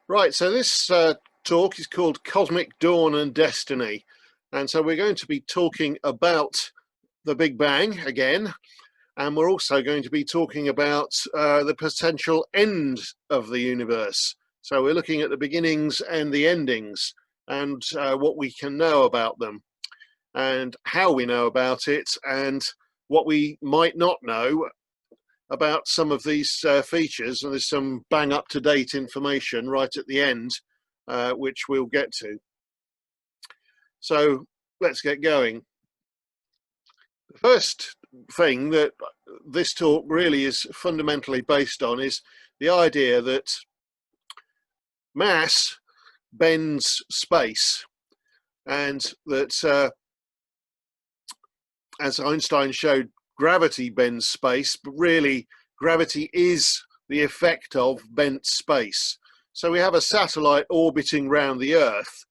Right, so this talk is called Cosmic Dawn and Destiny. And so we're going to be talking about the Big Bang again, and we're also going to be talking about the potential end of the universe. So we're looking at the beginnings and the endings and what we can know about them and how we know about it and what we might not know about some of these features. And there's some bang up to date information right at the end, which we'll get to. So let's get going. The first thing that this talk really is fundamentally based on is the idea that mass bends space, and that as Einstein showed, gravity bends space, but really gravity is the effect of bent space. So we have a satellite orbiting around the Earth,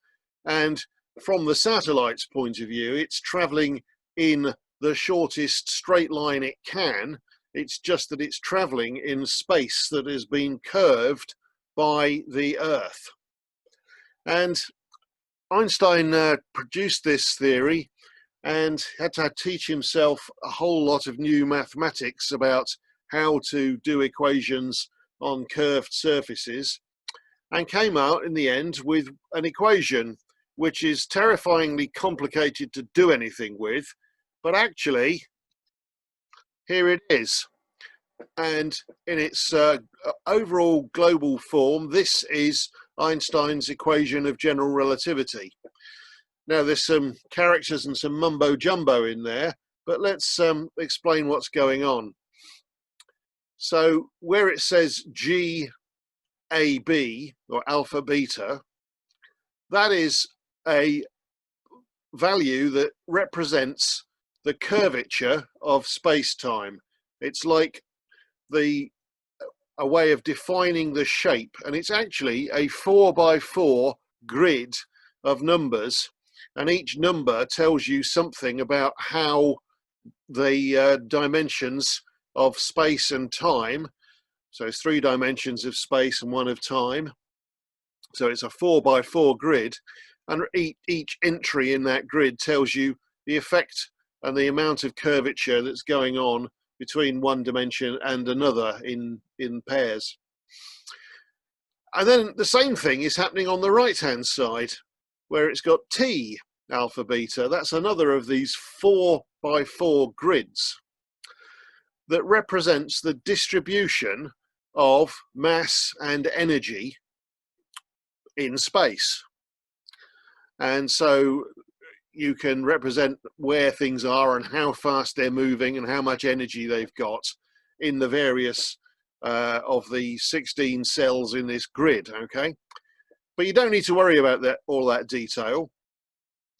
and from the satellite's point of view, it's traveling in the shortest straight line it can. It's just that it's traveling in space that has been curved by the Earth. And Einstein produced this theory and had to teach himself a whole lot of new mathematics about how to do equations on curved surfaces, and came out in the end with an equation which is terrifyingly complicated to do anything with, but actually here it is. And in its overall global form, this is Einstein's equation of general relativity. Now there's some characters and some mumbo jumbo in there, but let's explain what's going on. So where it says GAB, or alpha beta, that is a value that represents the curvature of space-time. It's like a way of defining the shape, and it's actually a 4x4 grid of numbers, and each number tells you something about how the dimensions of space and time, so it's 3 dimensions of space and 1 of time, so it's a 4x4 grid, and each entry in that grid tells you the effect and the amount of curvature that's going on between one dimension and another in pairs. And then the same thing is happening on the right hand side, where it's got T alpha beta. That's another of these 4x4 grids that represents the distribution of mass and energy in space. And so you can represent where things are and how fast they're moving and how much energy they've got in the various of the 16 cells in this grid, okay? But you don't need to worry about that, all that detail.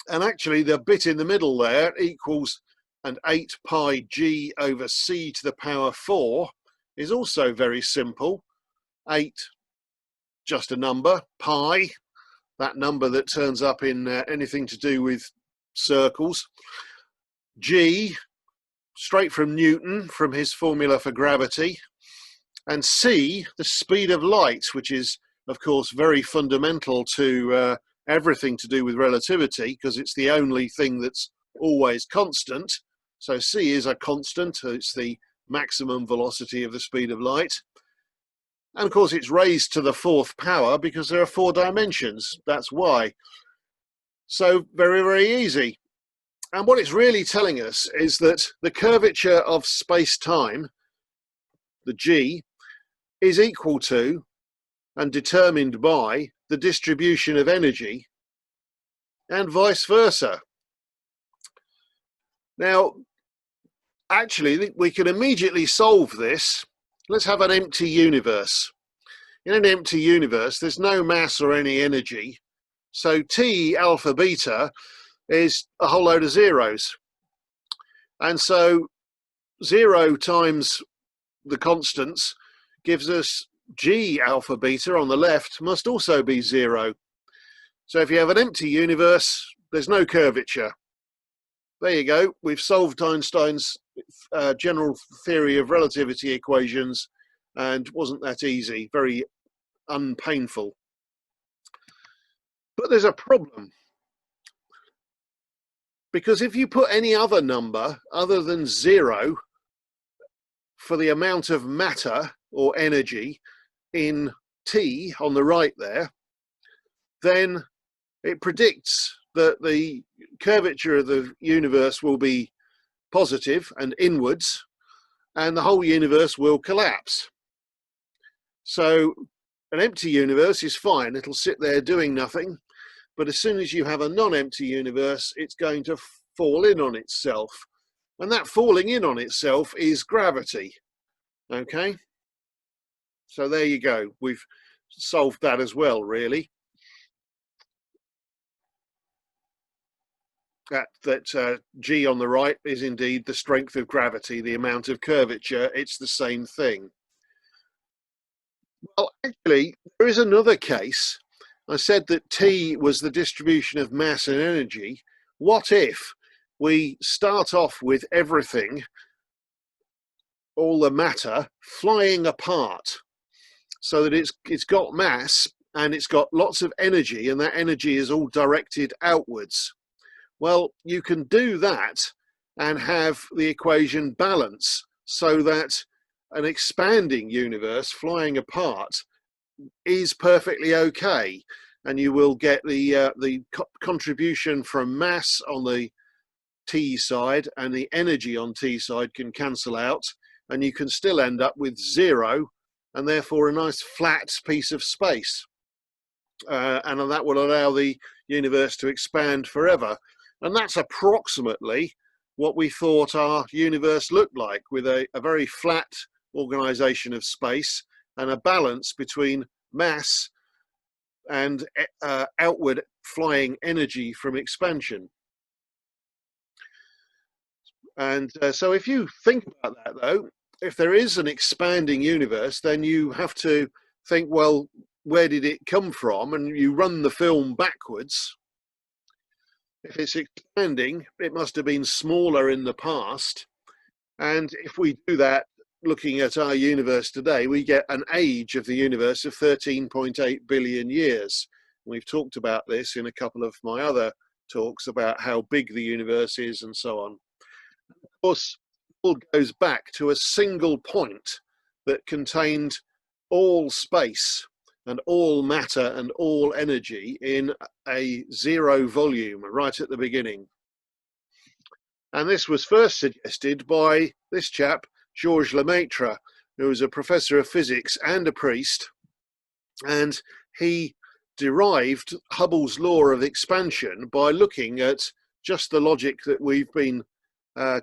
And actually the bit in the middle there equals an 8 pi g over c to the power 4 is also very simple. 8, just a number, pi, that number that turns up in anything to do with circles, g, straight from Newton, from his formula for gravity, and c, the speed of light, which is of course very fundamental to everything to do with relativity, because it's the only thing that's always constant. So c is a constant, it's the maximum velocity of the speed of light. And of course it's raised to the 4th power because there are 4 dimensions, that's why. So very, very easy. And what it's really telling us is that the curvature of space-time, the g, is equal to and determined by the distribution of energy, and vice versa. Now, actually, we can immediately solve this. Let's have an empty universe. In an empty universe, there's no mass or any energy. So T alpha beta is a whole load of zeros. And so 0 times the constants gives us G alpha beta on the left must also be 0. So if you have an empty universe, there's no curvature. There you go. We've solved Einstein's general theory of relativity equations, and wasn't that easy? Very unpainful. But there's a problem, because if you put any other number other than 0 for the amount of matter or energy in T on the right there, then it predicts that the curvature of the universe will be positive and inwards, and the whole universe will collapse. So an empty universe is fine, it'll sit there doing nothing, but as soon as you have a non-empty universe, it's going to fall in on itself, and that falling in on itself is gravity. Okay, so there you go, we've solved that as well, really. That G on the right is indeed the strength of gravity, the amount of curvature, it's the same thing. Well, actually, there is another case. I said that T was the distribution of mass and energy. What if we start off with everything, all the matter, flying apart, so that it's got mass and it's got lots of energy, and that energy is all directed outwards? Well, you can do that and have the equation balance, so that an expanding universe flying apart is perfectly okay, and you will get the contribution from mass on the T side, and the energy on T side can cancel out, and you can still end up with 0, and therefore a nice flat piece of space, and that will allow the universe to expand forever. And that's approximately what we thought our universe looked like, with a very flat organization of space and a balance between mass and outward flying energy from expansion. And so if you think about that, though, if there is an expanding universe, then you have to think, well, where did it come from? And you run the film backwards. If it's expanding, it must have been smaller in the past. And if we do that, looking at our universe today, we get an age of the universe of 13.8 billion years. We've talked about this in a couple of my other talks about how big the universe is and so on. Of course, it all goes back to a single point that contained all space and all matter and all energy in a 0 volume right at the beginning. And this was first suggested by this chap, Georges Lemaitre, who was a professor of physics and a priest, and he derived Hubble's law of expansion by looking at just the logic that we've been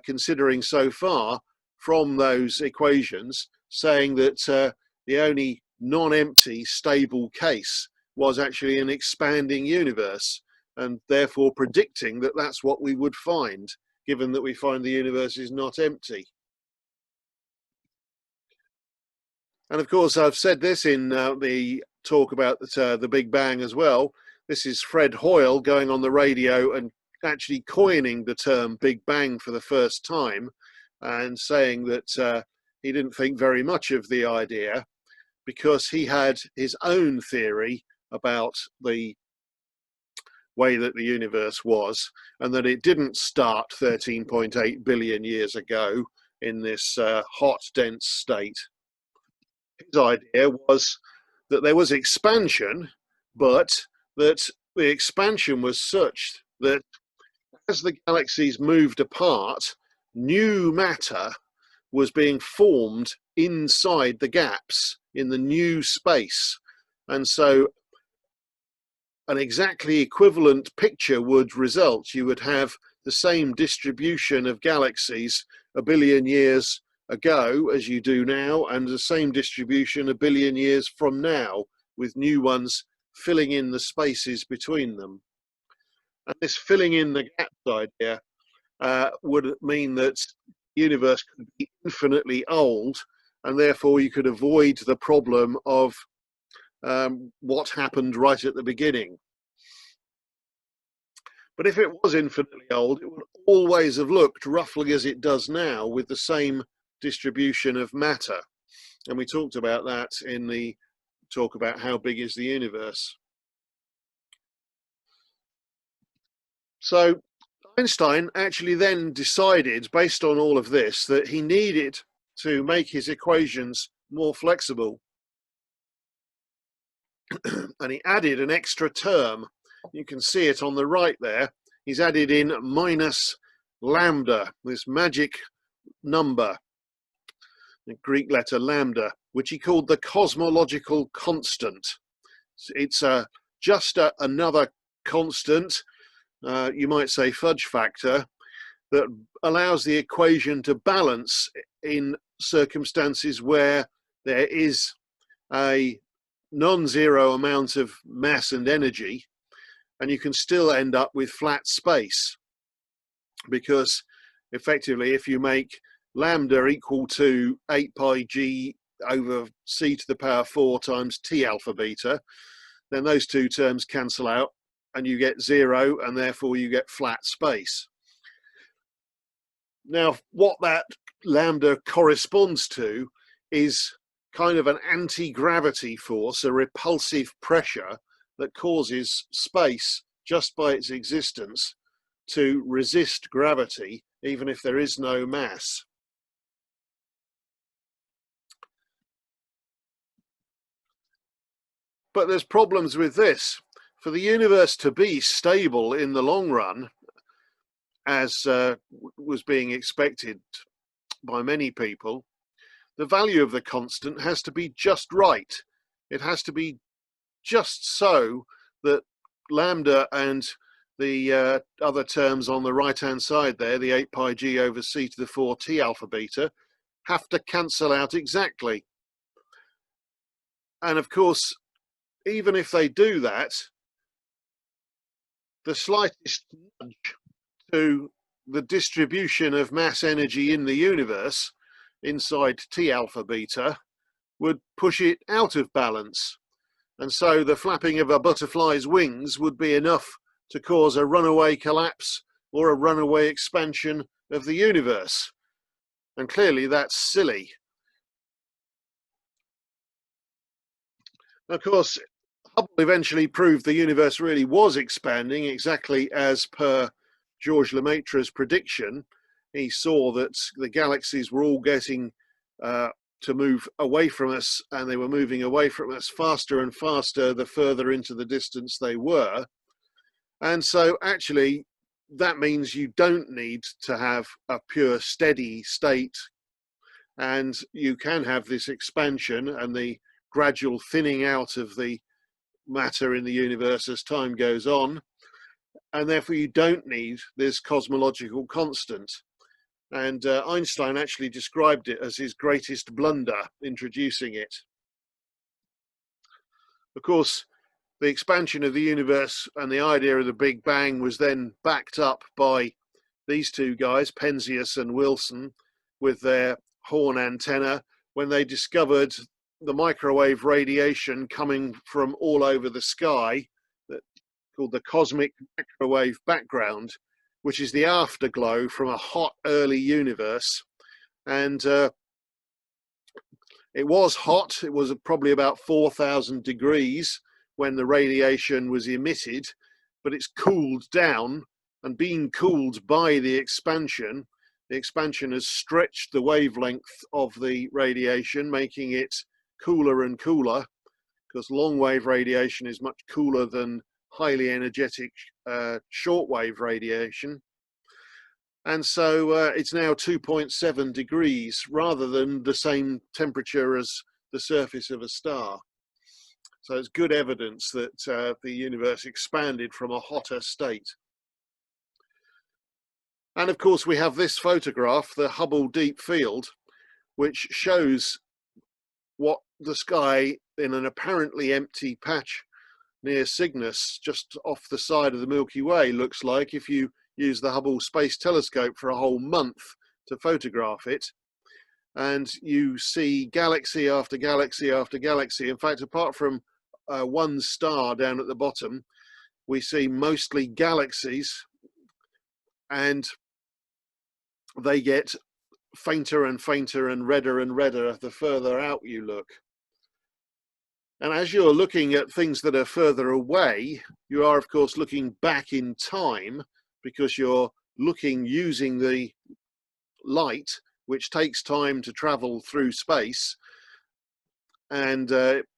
considering so far from those equations, saying that the only non-empty stable case was actually an expanding universe, and therefore predicting that that's what we would find, given that we find the universe is not empty. And of course, I've said this in the talk about the Big Bang as well. This is Fred Hoyle going on the radio and actually coining the term Big Bang for the first time, and saying that he didn't think very much of the idea, because he had his own theory about the way that the universe was, and that it didn't start 13.8 billion years ago in this hot, dense state. His idea was that there was expansion, but that the expansion was such that as the galaxies moved apart, new matter was being formed inside the gaps in the new space. And so an exactly equivalent picture would result. You would have the same distribution of galaxies a billion years ago as you do now, and the same distribution a billion years from now, with new ones filling in the spaces between them. And this filling in the gaps idea would mean that the universe could be infinitely old, and therefore you could avoid the problem of what happened right at the beginning. But if it was infinitely old, it would always have looked roughly as it does now, with the same distribution of matter. And we talked about that in the talk about how big is the universe. So Einstein actually then decided, based on all of this, that he needed to make his equations more flexible. And he added an extra term. You can see it on the right there. He's added in minus lambda, this magic number, the Greek letter lambda, which he called the cosmological constant. It's just another constant, you might say fudge factor, that allows the equation to balance in circumstances where there is a non-zero amount of mass and energy, and you can still end up with flat space, because effectively if you make lambda equal to 8 pi g over c to the power 4 times t alpha beta, then those two terms cancel out and you get 0, and therefore you get flat space. Now, what that lambda corresponds to is kind of an anti-gravity force, a repulsive pressure that causes space, just by its existence, to resist gravity, even if there is no mass. But there's problems with this. For the universe to be stable in the long run, as was being expected by many people, the value of the constant has to be just right. It has to be just so that lambda and the other terms on the right hand side there, the 8 pi g over c to the 4 t alpha beta, have to cancel out exactly. And of course, even if they do that, the slightest nudge to the distribution of mass energy in the universe inside T alpha beta would push it out of balance. And so the flapping of a butterfly's wings would be enough to cause a runaway collapse or a runaway expansion of the universe. And clearly that's silly. Of course, Hubble eventually proved the universe really was expanding exactly as per Georges Lemaitre's prediction. He saw that the galaxies were all getting to move away from us, and they were moving away from us faster and faster the further into the distance they were. And so actually that means you don't need to have a pure steady state, and you can have this expansion and the gradual thinning out of the matter in the universe as time goes on, and therefore you don't need this cosmological constant. And Einstein actually described it as his greatest blunder, introducing it. Of course, the expansion of the universe and the idea of the Big Bang was then backed up by these two guys, Penzias and Wilson, with their horn antenna, when they discovered the microwave radiation coming from all over the sky, called the cosmic microwave background, which is the afterglow from a hot early universe. And it was hot. It was probably about 4,000 degrees when the radiation was emitted, but it's cooled down, and being cooled by the expansion has stretched the wavelength of the radiation, making it cooler and cooler, because long wave radiation is much cooler than highly energetic shortwave radiation. And so it's now 2.7 degrees rather than the same temperature as the surface of a star. So it's good evidence that the universe expanded from a hotter state. And of course we have this photograph, the Hubble Deep Field, which shows what the sky in an apparently empty patch near Cygnus, just off the side of the Milky Way, looks like if you use the Hubble Space Telescope for a whole month to photograph it. And you see galaxy after galaxy after galaxy. In fact, apart from one star down at the bottom, we see mostly galaxies, and they get fainter and fainter and redder the further out you look. And as you're looking at things that are further away, you are of course looking back in time because you're looking using the light, which takes time to travel through space, and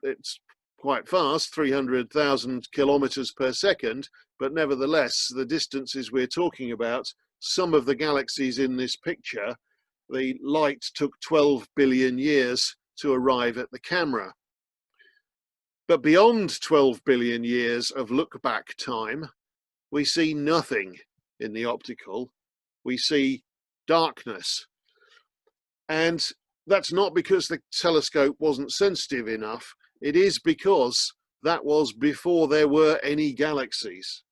it's quite fast, 300,000 kilometers per second, but nevertheless, the distances we're talking about, some of the galaxies in this picture, the light took 12 billion years to arrive at the camera. But beyond 12 billion years of look-back time, we see nothing in the optical. We see darkness. And that's not because the telescope wasn't sensitive enough. It is because that was before there were any galaxies.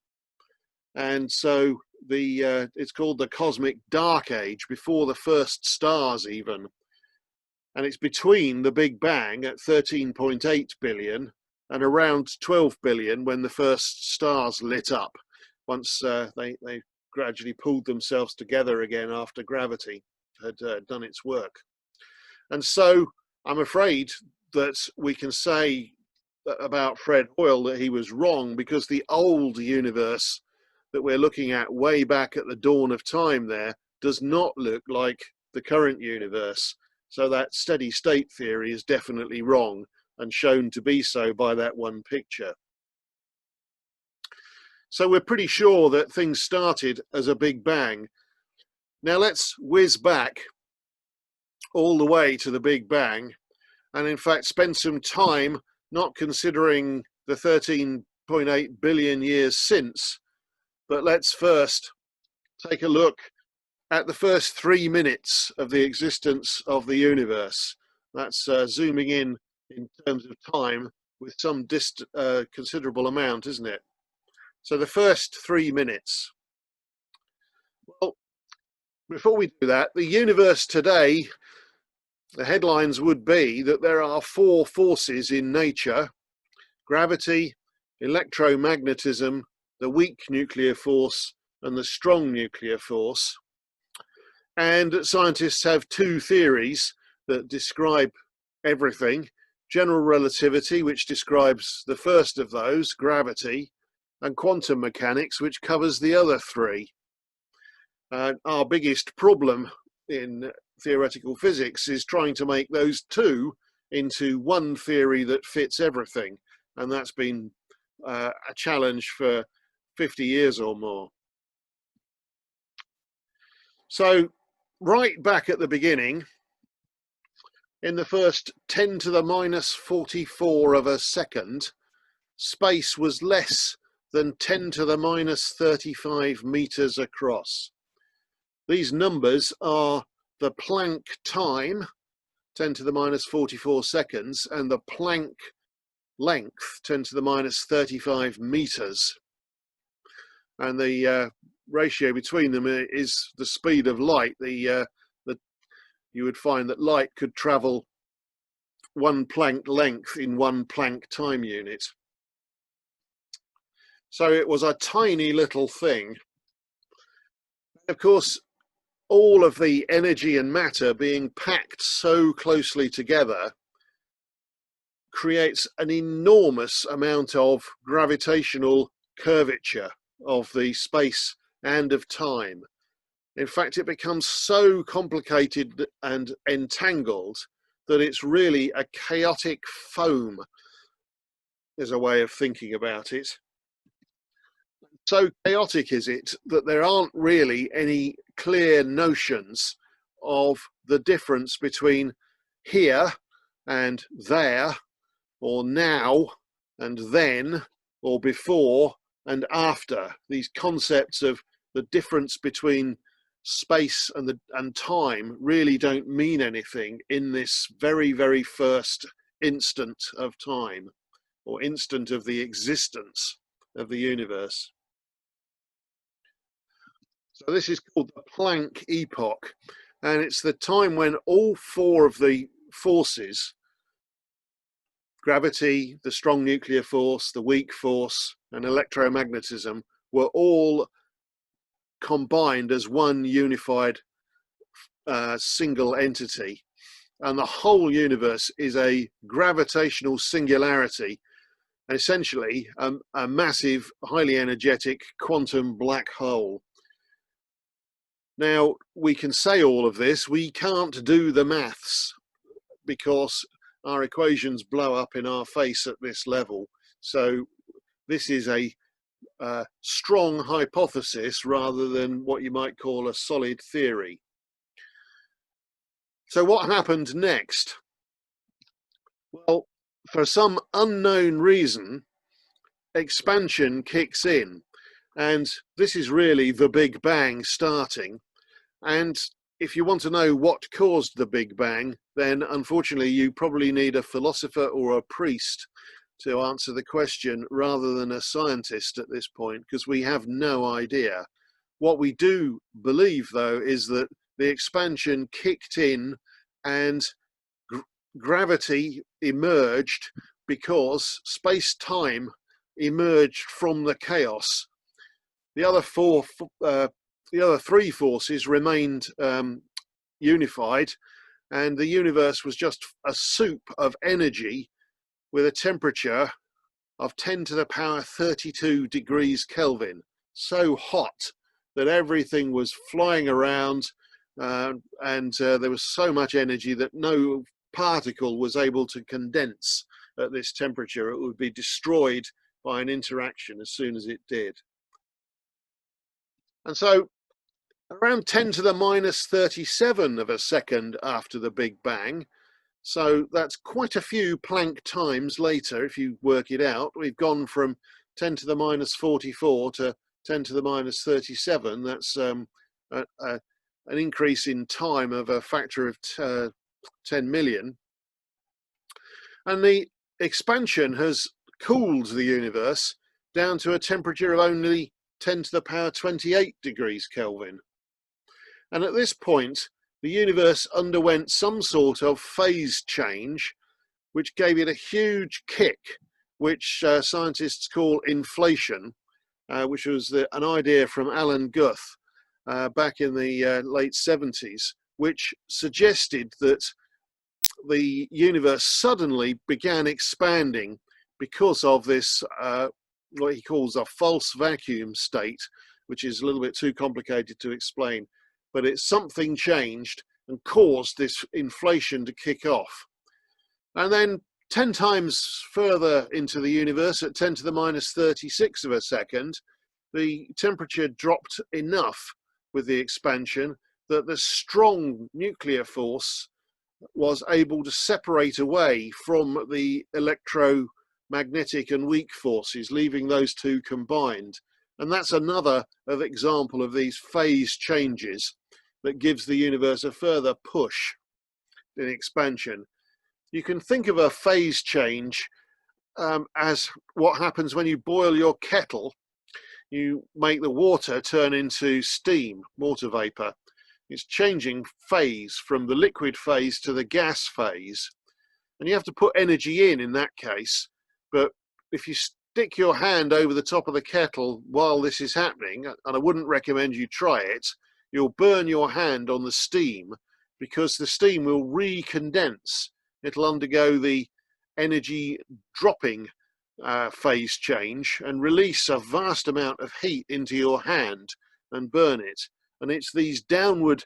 And so it's called the cosmic dark age, before the first stars even. And it's between the Big Bang at 13.8 billion and around 12 billion when the first stars lit up, once they gradually pulled themselves together again after gravity had done its work. And so I'm afraid that we can say about Fred Hoyle that he was wrong, because the old universe that we're looking at way back at the dawn of time there does not look like the current universe. So that steady state theory is definitely wrong, and shown to be so by that one picture. So we're pretty sure that things started as a Big Bang. Now let's whiz back all the way to the Big Bang, and in fact spend some time not considering the 13.8 billion years since, but let's first take a look at the first 3 minutes of the existence of the universe. That's zooming in terms of time with some considerable amount, isn't it? So the first 3 minutes. Well, before we do that, the universe today, the headlines would be that there are 4 forces in nature: gravity, electromagnetism, the weak nuclear force, and the strong nuclear force. And scientists have 2 theories that describe everything: general relativity, which describes the first of those, gravity, and quantum mechanics, which covers the other 3. Our biggest problem in theoretical physics is trying to make those 2 into one theory that fits everything, and that's been a challenge for 50 years or more. So right back at the beginning, in the first 10 to the minus 44 of a second, space was less than 10 to the minus 35 meters across. These numbers are the Planck time, 10 to the minus 44 seconds, and the Planck length, 10 to the minus 35 meters. And the ratio between them is the speed of light. You would find that light could travel 1 Planck length in 1 Planck time unit. So it was a tiny little thing. Of course, all of the energy and matter being packed so closely together creates an enormous amount of gravitational curvature of the space and of time. In fact, it becomes so complicated and entangled that it's really a chaotic foam, is a way of thinking about it. So chaotic is it that there aren't really any clear notions of the difference between here and there, or now and then, or before and after. These concepts of the difference between space and time really don't mean anything in this very, very first instant of time, or instant of the existence of the universe. So this is called the Planck epoch, and it's the time when all 4 of the forces, gravity, the strong nuclear force, the weak force, and electromagnetism, were all combined as one unified single entity. And the whole universe is a gravitational singularity, essentially a massive, highly energetic quantum black hole. Now, we can say all of this, we can't do the maths because our equations blow up in our face at this level. So this is a strong hypothesis rather than what you might call a solid theory. So what happened next? Well, for some unknown reason, expansion kicks in, and this is really the Big Bang starting. And if you want to know what caused the Big Bang, then unfortunately you probably need a philosopher or a priest to answer the question rather than a scientist at this point, because we have no idea. What we do believe, though, is that the expansion kicked in and gravity emerged because space-time emerged from the chaos. The other three forces remained unified, and the universe was just a soup of energy with a temperature of 10 to the power 32 degrees Kelvin. So hot that everything was flying around, and there was so much energy that no particle was able to condense at this temperature. It would be destroyed by an interaction as soon as it did. And so around 10 to the minus 37 of a second after the Big Bang, so that's quite a few Planck times later, if you work it out, we've gone from 10 to the minus 44 to 10 to the minus 37. That's an increase in time of a factor of 10 million. And the expansion has cooled the universe down to a temperature of only 10 to the power 28 degrees Kelvin. And at this point, the universe underwent some sort of phase change, which gave it a huge kick, which scientists call inflation, which was an idea from Alan Guth back in the late 70s, which suggested that the universe suddenly began expanding because of this, what he calls a false vacuum state, which is a little bit too complicated to explain. But it's something changed and caused this inflation to kick off. And then 10 times further into the universe, at 10 to the minus 36 of a second, the temperature dropped enough with the expansion that the strong nuclear force was able to separate away from the electromagnetic and weak forces, leaving those two combined. And that's another example of these phase changes that gives the universe a further push in expansion. You can think of a phase change as what happens when you boil your kettle. You make the water turn into steam, water vapor. It's changing phase from the liquid phase to the gas phase. And you have to put energy in that case. But if you stick your hand over the top of the kettle while this is happening, and I wouldn't recommend you try it, you'll burn your hand on the steam, because the steam will recondense. It'll undergo the energy dropping phase change and release a vast amount of heat into your hand and burn it. And it's these downward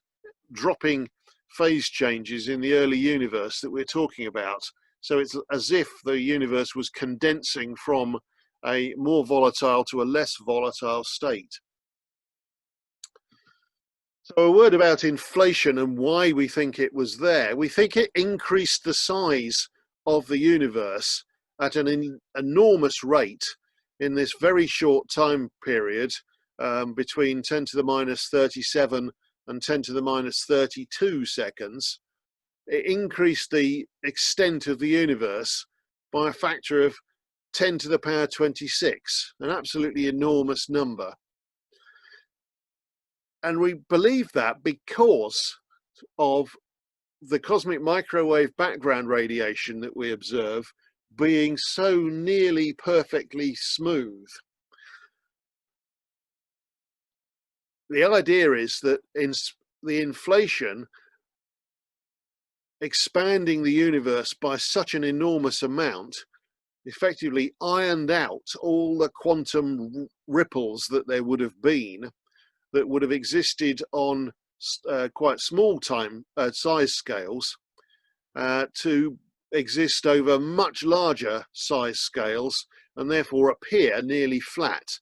dropping phase changes in the early universe that we're talking about. So it's as if the universe was condensing from a more volatile to a less volatile state. So a word about inflation and why we think it was there. We think it increased the size of the universe at an enormous rate in this very short time period between 10 to the minus 37 and 10 to the minus 32 seconds. It increased the extent of the universe by a factor of 10 to the power 26, an absolutely enormous number. And we believe that because of the cosmic microwave background radiation that we observe being so nearly perfectly smooth. The idea is that in the inflation, expanding the universe by such an enormous amount, effectively ironed out all the quantum ripples that there would have been, that would have existed on quite small size scales to exist over much larger size scales, and therefore appear nearly flat,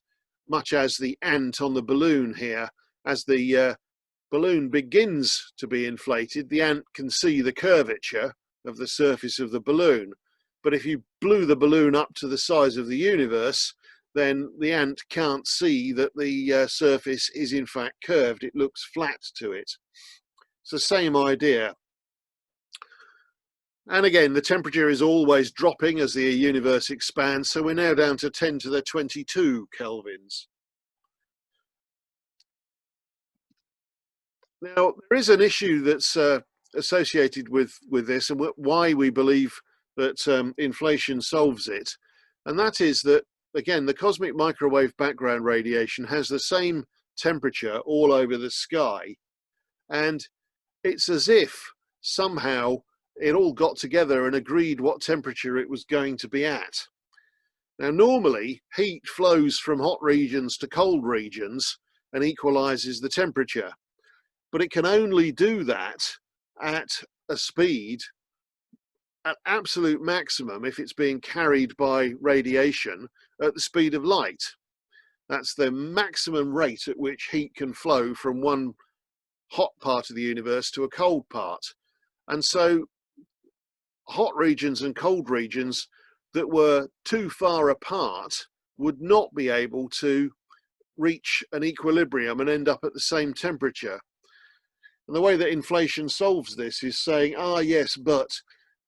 much as the ant on the balloon here. As the balloon begins to be inflated, the ant can see the curvature of the surface of the balloon. But if you blew the balloon up to the size of the universe, then the ant can't see that the surface is in fact curved. It looks flat to it. It's the same idea. And again, the temperature is always dropping as the universe expands, so we're now down to 10 to the 22 kelvins. Now, there is an issue that's associated with this, and why we believe that inflation solves it. And that is that, again, the cosmic microwave background radiation has the same temperature all over the sky. And it's as if somehow it all got together and agreed what temperature it was going to be at. Now, normally, heat flows from hot regions to cold regions and equalizes the temperature. But it can only do that at a speed at absolute maximum if it's being carried by radiation at the speed of light. That's the maximum rate at which heat can flow from one hot part of the universe to a cold part. And so hot regions and cold regions that were too far apart would not be able to reach an equilibrium and end up at the same temperature. And the way that inflation solves this is saying, yes, but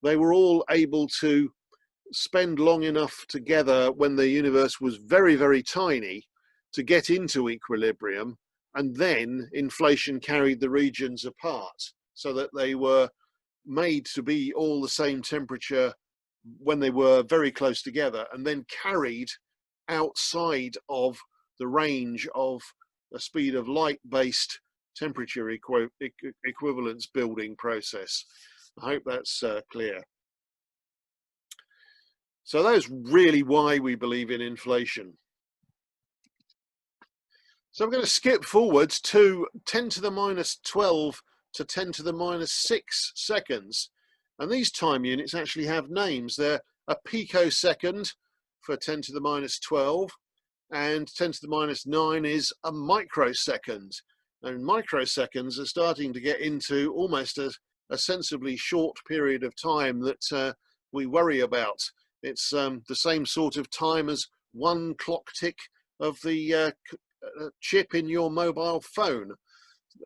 they were all able to spend long enough together when the universe was very, very tiny to get into equilibrium, and then inflation carried the regions apart so that they were made to be all the same temperature when they were very close together, and then carried outside of the range of a speed of light-based temperature equivalence building process. I hope that's clear. So that's really why we believe in inflation. So I'm going to skip forwards to 10 to the minus 12 to 10 to the minus 6 seconds. And these time units actually have names. They're a picosecond for 10 to the minus 12, and 10 to the minus 9 is a microsecond. And microseconds are starting to get into almost a sensibly short period of time that we worry about. It's the same sort of time as one clock tick of the chip in your mobile phone,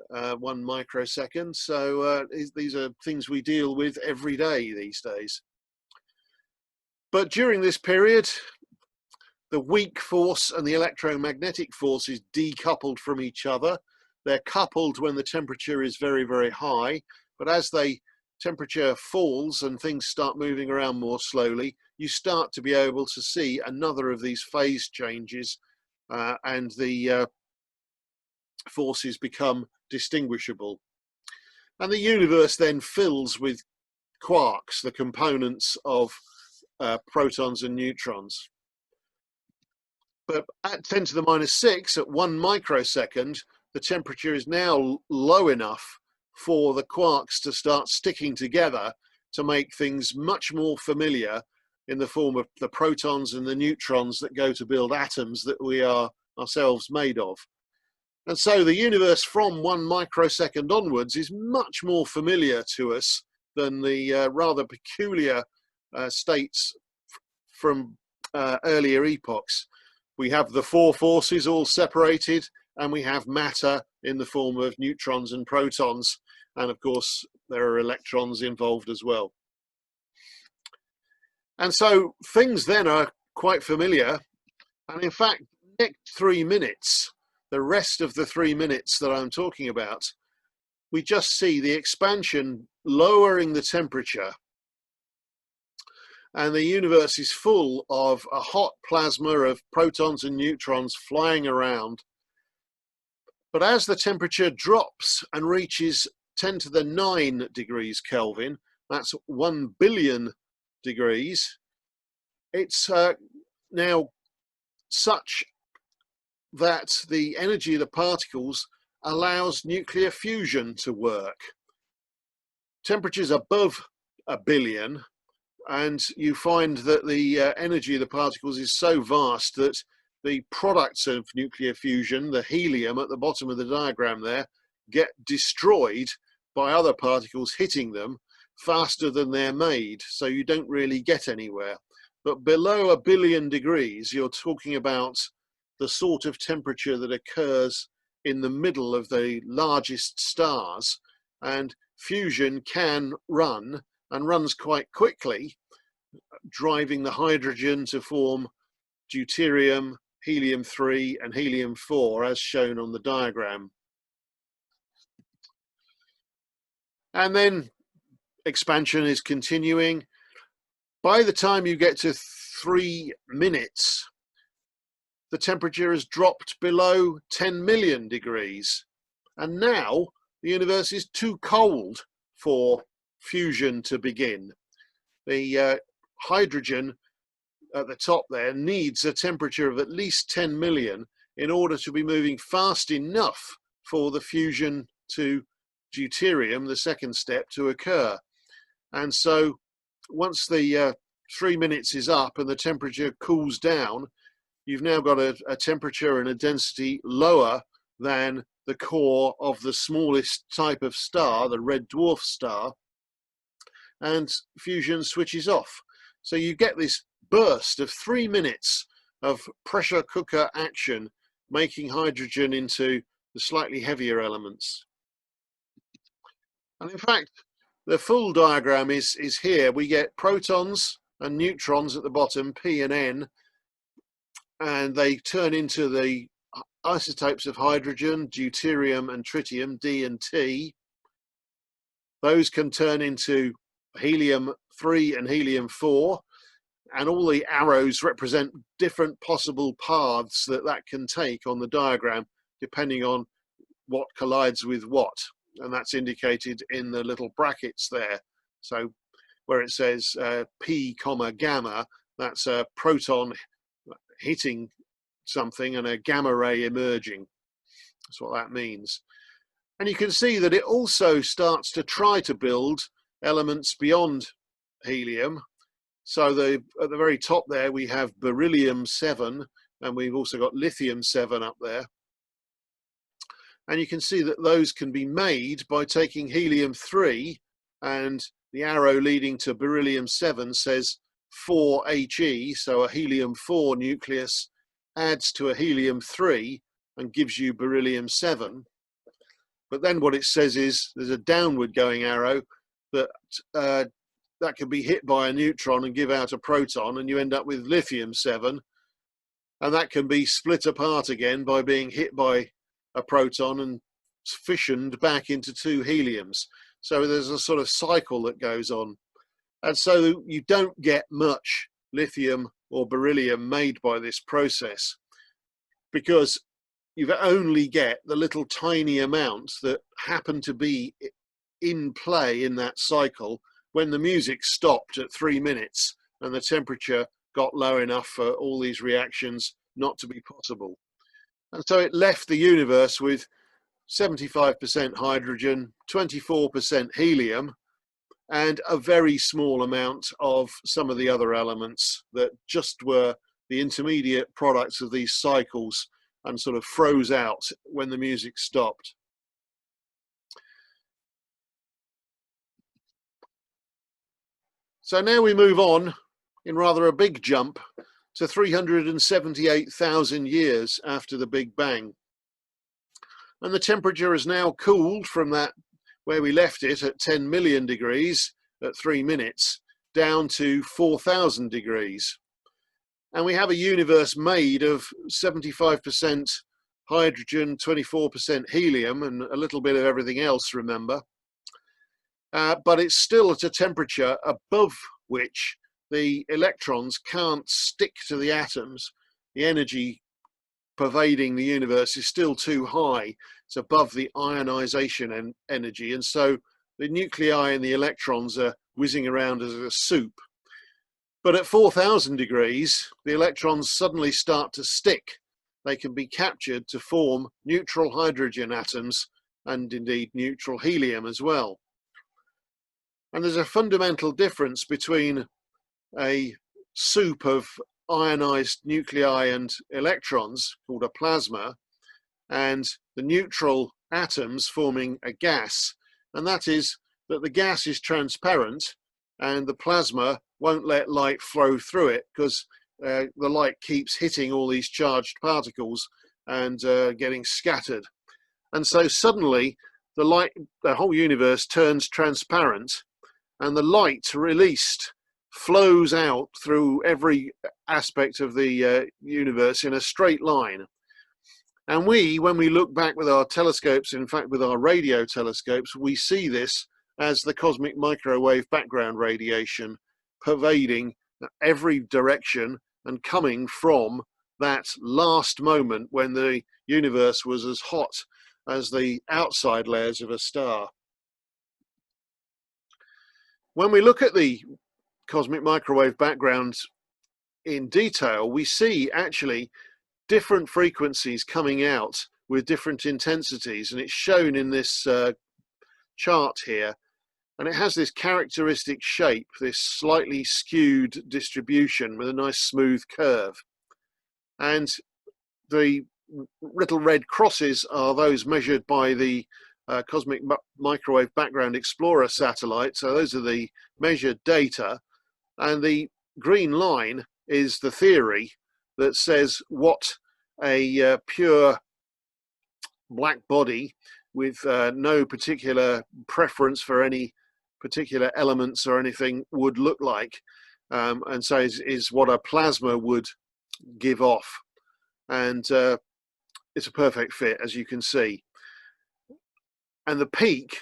1 microsecond. So these are things we deal with every day these days. But during this period, the weak force and the electromagnetic force is decoupled from each other. They're coupled when the temperature is very, very high, but as the temperature falls and things start moving around more slowly, you start to be able to see another of these phase changes, and the forces become distinguishable. And the universe then fills with quarks, the components of protons and neutrons. But at 10 to the minus 6, at 1 microsecond, the temperature is now low enough for the quarks to start sticking together to make things much more familiar in the form of the protons and the neutrons that go to build atoms that we are ourselves made of. And so the universe from 1 microsecond onwards is much more familiar to us than the rather peculiar states from earlier epochs. We have the 4 forces all separated, and we have matter in the form of neutrons and protons. And of course, there are electrons involved as well. And so things then are quite familiar. And in fact, the next 3 minutes, the rest of the 3 minutes that I'm talking about, we just see the expansion lowering the temperature. And the universe is full of a hot plasma of protons and neutrons flying around. But as the temperature drops and reaches 10 to the 9 degrees Kelvin, that's 1 billion degrees, it's now such that the energy of the particles allows nuclear fusion to work. Temperatures above 1 billion, and you find that the energy of the particles is so vast that the products of nuclear fusion, the helium at the bottom of the diagram there, get destroyed by other particles hitting them faster than they're made, so you don't really get anywhere. But below 1 billion degrees, you're talking about the sort of temperature that occurs in the middle of the largest stars, and fusion can run, and runs quite quickly, driving the hydrogen to form deuterium, helium-3 and helium-4 as shown on the diagram. And then expansion is continuing. By the time you get to 3 minutes, the temperature has dropped below 10 million degrees. And now the universe is too cold for fusion to begin. The hydrogen at the top there needs a temperature of at least 10 million in order to be moving fast enough for the fusion to deuterium, the second step, to occur. And so once the 3 minutes is up and the temperature cools down, you've now got a temperature and a density lower than the core of the smallest type of star, the red dwarf star, and fusion switches off. So you get this burst of 3 minutes of pressure cooker action, making hydrogen into the slightly heavier elements. And in fact, the full diagram is here. We get protons and neutrons at the bottom, P and N, and they turn into the isotopes of hydrogen, deuterium and tritium, D and T. Those can turn into helium-3 and helium-4, and all the arrows represent different possible paths that can take on the diagram, depending on what collides with what. And that's indicated in the little brackets there. So where it says P comma gamma, that's a proton hitting something and a gamma ray emerging. That's what that means. And you can see that it also starts to try to build elements beyond helium. So at the very top there we have beryllium-7, and we've also got lithium-7 up there. And you can see that those can be made by taking helium-3, and the arrow leading to beryllium-7 says 4He, so a helium-4 nucleus adds to a helium-3 and gives you beryllium-7. But then what it says is there's a downward going arrow that can be hit by a neutron and give out a proton, and you end up with lithium-7, and that can be split apart again by being hit by a proton and fissioned back into 2 heliums. So there's a sort of cycle that goes on. And so you don't get much lithium or beryllium made by this process, because you only get the little tiny amounts that happen to be in play in that cycle when the music stopped at 3 minutes and the temperature got low enough for all these reactions not to be possible. And so it left the universe with 75% hydrogen, 24% helium, and a very small amount of some of the other elements that just were the intermediate products of these cycles and sort of froze out when the music stopped. So now we move on in rather a big jump to 378,000 years after the Big Bang. And the temperature has now cooled from that where we left it at 10 million degrees at 3 minutes down to 4,000 degrees. And we have a universe made of 75% hydrogen, 24% helium, and a little bit of everything else, remember. But it's still at a temperature above which the electrons can't stick to the atoms. The energy pervading the universe is still too high. It's above the ionization energy. And so the nuclei and the electrons are whizzing around as a soup. But at 4,000 degrees, the electrons suddenly start to stick. they can be captured to form neutral hydrogen atoms and indeed neutral helium as well. And there's a fundamental difference between a soup of ionized nuclei and electrons called a plasma and the neutral atoms forming a gas, and that is that the gas is transparent and the plasma won't let light flow through it because the light keeps hitting all these charged particles and getting scattered. And so suddenly the whole universe turns transparent, and the light released flows out through every aspect of the universe in a straight line. And when we look back with our telescopes, in fact with our radio telescopes, we see this as the cosmic microwave background radiation pervading every direction and coming from that last moment when the universe was as hot as the outside layers of a star. When we look at the cosmic microwave background in detail, we see actually different frequencies coming out with different intensities, and it's shown in this chart here, and it has this characteristic shape, this slightly skewed distribution with a nice smooth curve. And the little red crosses are those measured by the Cosmic Microwave Background Explorer satellite, so those are the measured data, and the green line is the theory that says what a pure black body with no particular preference for any particular elements or anything would look like, and so is what a plasma would give off. And it's a perfect fit, as you can see. And the peak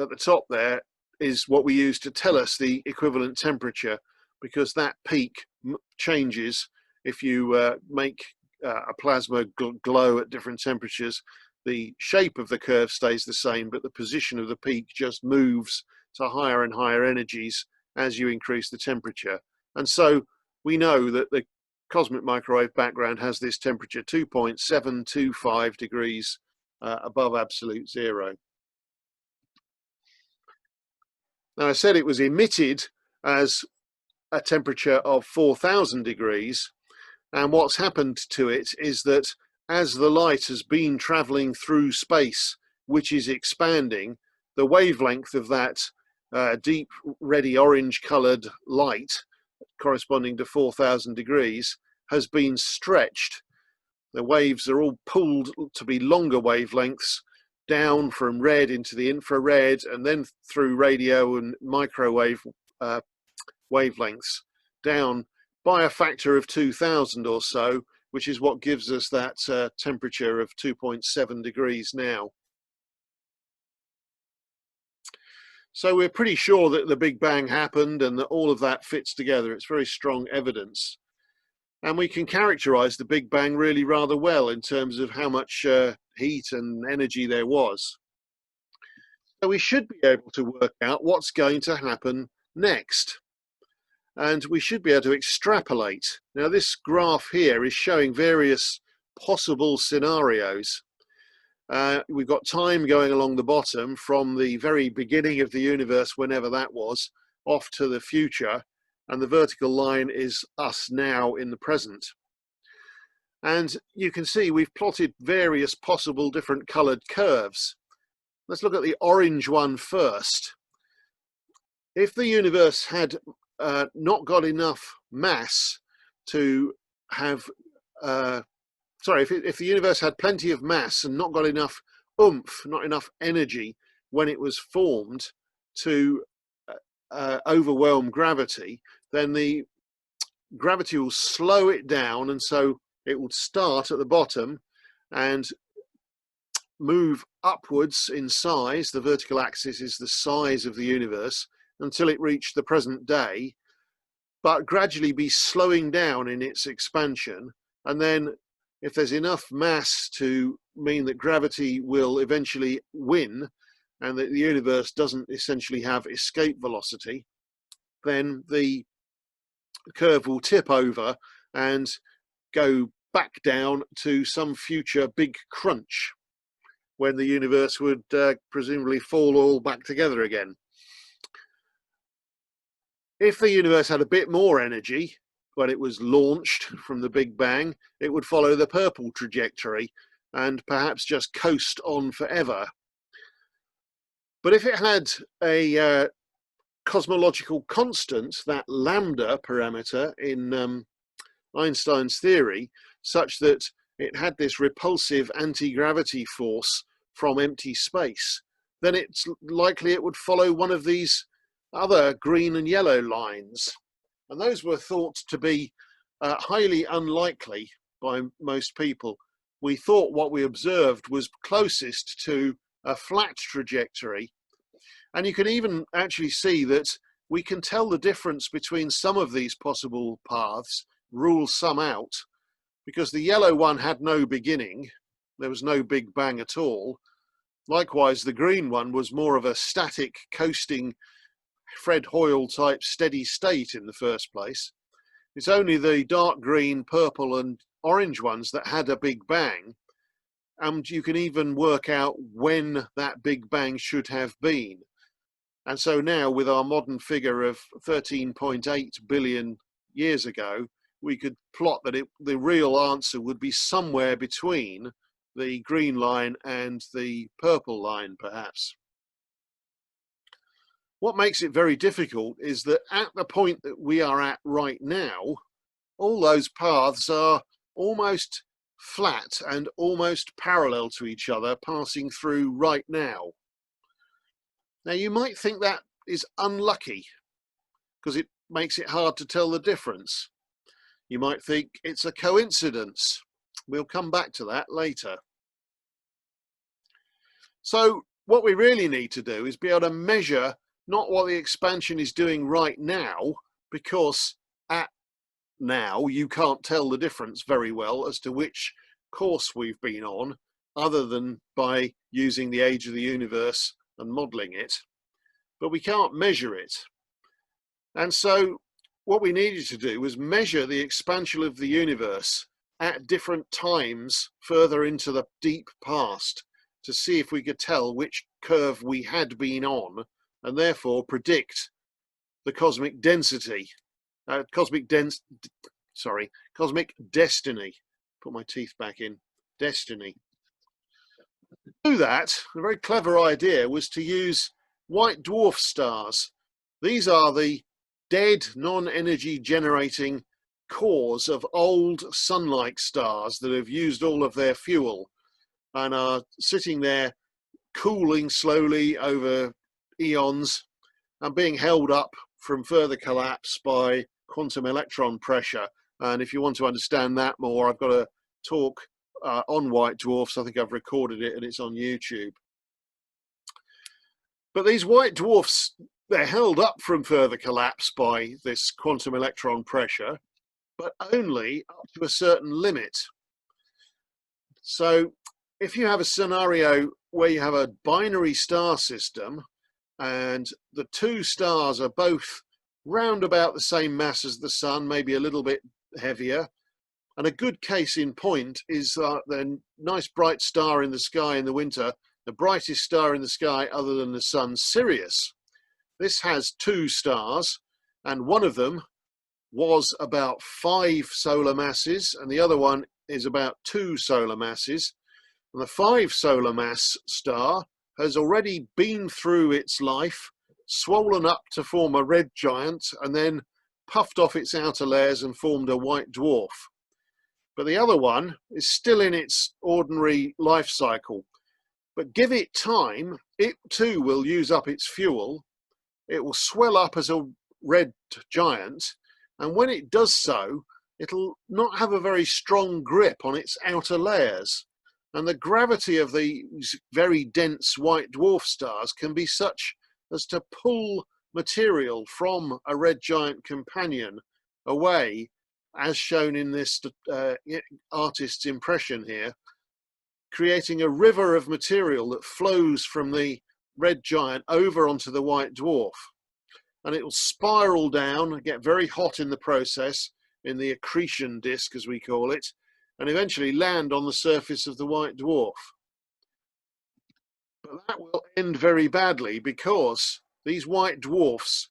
at the top there is what we use to tell us the equivalent temperature, because that peak changes if you make a plasma glow at different temperatures. The shape of the curve stays the same, but the position of the peak just moves to higher and higher energies as you increase the temperature. And so we know that the cosmic microwave background has this temperature 2.725 degrees above absolute zero. Now, I said it was emitted as a temperature of 4,000 degrees, and what's happened to it is that as the light has been traveling through space, which is expanding, the wavelength of that deep reddy orange colored light corresponding to 4,000 degrees has been stretched. The waves are all pulled to be longer wavelengths, down from red into the infrared, and then through radio and microwave wavelengths down by a factor of 2,000 or so, which is what gives us that temperature of 2.7 degrees now. So we're pretty sure that the Big Bang happened and that all of that fits together. It's very strong evidence. And we can characterize the Big Bang really rather well in terms of how much heat and energy there was. So we should be able to work out what's going to happen next. And we should be able to extrapolate. Now, this graph here is showing various possible scenarios. We've got time going along the bottom from the very beginning of the universe, whenever that was, off to the future. And the vertical line is us now in the present. And you can see we've plotted various possible different colored curves. Let's look at the orange one first. If the universe had not got enough mass to have, if the universe had plenty of mass and not got enough oomph, not enough energy when it was formed to overwhelm gravity, then the gravity will slow it down, and so it will start at the bottom and move upwards in size. The vertical axis is the size of the universe until it reached the present day, but gradually be slowing down in its expansion. And then if there's enough mass to mean that gravity will eventually win and that the universe doesn't essentially have escape velocity, then the curve will tip over and go back down to some future big crunch when the universe would presumably fall all back together again. If the universe had a bit more energy when it was launched from the Big Bang, it would follow the purple trajectory and perhaps just coast on forever. But if it had a cosmological constant, that lambda parameter in Einstein's theory, such that it had this repulsive anti-gravity force from empty space, then it's likely it would follow one of these other green and yellow lines. And those were thought to be highly unlikely by most people. We thought what we observed was closest to a flat trajectory. And you can even actually see that we can tell the difference between some of these possible paths, rule some out, because the yellow one had no beginning. There was no Big Bang at all. Likewise, the green one was more of a static, coasting, Fred Hoyle type steady state in the first place. It's only the dark green, purple and orange ones that had a Big Bang. And you can even work out when that Big Bang should have been. And so now with our modern figure of 13.8 billion years ago, we could plot that the real answer would be somewhere between the green line and the purple line, perhaps. What makes it very difficult is that at the point that we are at right now, all those paths are almost flat and almost parallel to each other, passing through right now. Now, you might think that is unlucky because it makes it hard to tell the difference. You might think it's a coincidence. We'll come back to that later. So what we really need to do is be able to measure not what the expansion is doing right now, because at now you can't tell the difference very well as to which course we've been on, other than by using the age of the universe and modelling it, but we can't measure it. And so what we needed to do was measure the expansion of the universe at different times further into the deep past to see if we could tell which curve we had been on, and therefore predict the cosmic density, cosmic destiny. Put my teeth back in. Destiny. To do that, a very clever idea was to use white dwarf stars. These are the dead, non-energy generating cores of old sun-like stars that have used all of their fuel and are sitting there cooling slowly over eons and being held up from further collapse by quantum electron pressure. And if you want to understand that more, I've got a talk on white dwarfs. I think I've recorded it and it's on YouTube. But these white dwarfs, they're held up from further collapse by this quantum electron pressure, but only up to a certain limit. So if you have a scenario where you have a binary star system and the two stars are both round about the same mass as the sun, maybe a little bit heavier, and a good case in point is the nice bright star in the sky in the winter, the brightest star in the sky other than the sun, Sirius. This has two stars, and one of them was about 5 solar masses and the other one is about 2 solar masses. And the 5 solar mass star has already been through its life, swollen up to form a red giant, and then puffed off its outer layers and formed a white dwarf. But the other one is still in its ordinary life cycle. But give it time, it too will use up its fuel. It will swell up as a red giant, and when it does so, it'll not have a very strong grip on its outer layers. And the gravity of these very dense white dwarf stars can be such as to pull material from a red giant companion away, as shown in this artist's impression here, creating a river of material that flows from the red giant over onto the white dwarf. And it will spiral down, get very hot in the process, in the accretion disk as we call it, and eventually land on the surface of the white dwarf. But that will end very badly because these white dwarfs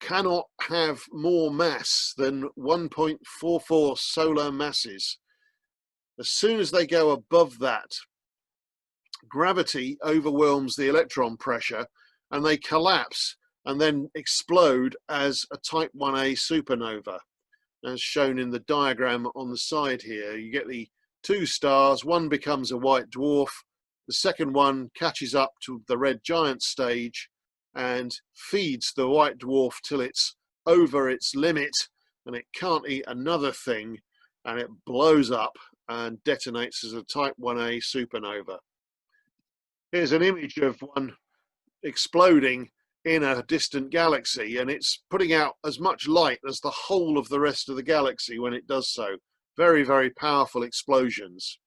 cannot have more mass than 1.44 solar masses. As soon as they go above that, gravity overwhelms the electron pressure and they collapse and then explode as a type 1a supernova. As shown in the diagram on the side here, you get the two stars, one becomes a white dwarf, the second one catches up to the red giant stage and feeds the white dwarf till it's over its limit and it can't eat another thing, and it blows up and detonates as a type 1a supernova. Here's an image of one exploding in a distant galaxy, and it's putting out as much light as the whole of the rest of the galaxy when it does so. Very, very powerful explosions.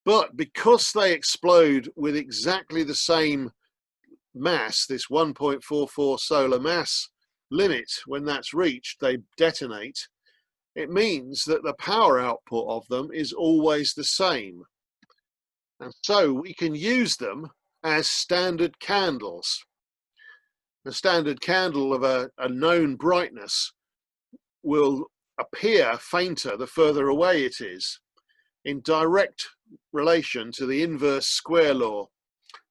But because they explode with exactly the same mass, this 1.44 solar mass limit, when that's reached, they detonate. It means that the power output of them is always the same. And so we can use them as standard candles. A standard candle of a known brightness will appear fainter the further away it is, in direct relation to the inverse square law.